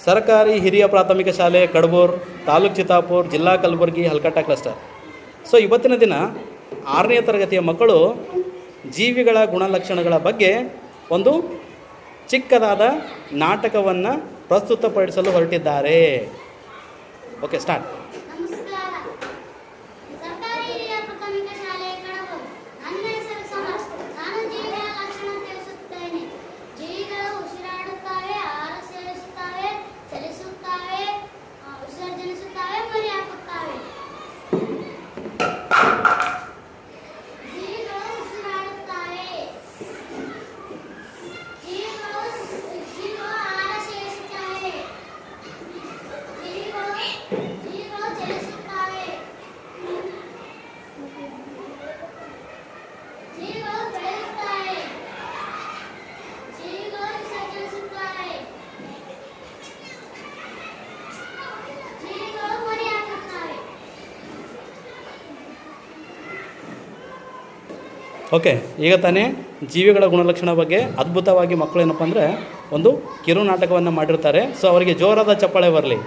ಸರ್ಕಾರಿ ಹಿರಿಯ ಪ್ರಾಥಮಿಕ ಶಾಲೆ ಕಡಬೂರು, ತಾಲೂಕು ಚಿತ್ತಾಪುರ, ಜಿಲ್ಲಾ ಕಲಬುರಗಿ, ಹಲ್ಕಟ್ಟ ಕ್ಲಸ್ಟರ್. ಸೊ ಇವತ್ತಿನ ದಿನ 6ನೇ ತರಗತಿಯ ಮಕ್ಕಳು ಜೀವಿಗಳ ಗುಣಲಕ್ಷಣಗಳ ಬಗ್ಗೆ ಒಂದು ಚಿಕ್ಕದಾದ ನಾಟಕವನ್ನು ಪ್ರಸ್ತುತಪಡಿಸಲು ಹೊರಟಿದ್ದಾರೆ. Okay, start. ನಮಸ್ಕಾರ. ಸರ್ಕಾರಿ ಹಿರಿಯ ಪ್ರಾಥಮಿಕ ಶಾಲೆ ಕಡಬೂರು. ನನ್ನ ಹೆಸರು ಸಮರ್. ನಾನು ಜೀವಿಗಳ ಲಕ್ಷಣ ತಿಳಿಸುತ್ತೇನೆ. ಜೀವಿಗಳು ಉಸಿರಾಡುತ್ತವೆ, ಆಹಾರ ಸೇವಿಸುತ್ತವೆ, ಚಲಿಸುತ್ತವೆ, ವಿಸರ್ಜನಿಸುತ್ತವೆ, ಮರಿ ಹಾಕುತ್ತವೆ. ಜೀವಿಗಳು ಉಸಿರಾಡುತ್ತವೆ. ಜೀವಿಗಳು ಆಹಾರ ಸೇವಿಸುತ್ತವೆ. ಜೀವಿಗಳು ಚಲಿಸುತ್ತವೆ. ಜೀವಿಗಳು ಬೆಳೆಯುತ್ತವೆ. ಜೀವಿಗಳು ವಿಸರ್ಜಿಸುತ್ತವೆ. ಜೀವಿಗಳು ಮರಿ ಹಾಕುತ್ತವೆ. ಓಕೆ, ಈಗ ತಾನೇ ಜೀವಿಗಳ ಗುಣಲಕ್ಷಣ ಬಗ್ಗೆ ಅದ್ಭುತವಾಗಿ ಮಕ್ಕಳು ಏನಪ್ಪ ಅಂದರೆ ಒಂದು ಕಿರು ನಾಟಕವನ್ನು ಮಾಡಿರ್ತಾರೆ. ಸೊ ಅವರಿಗೆ ಜೋರಾದ ಚಪ್ಪಾಳೆ ಬರಲಿ.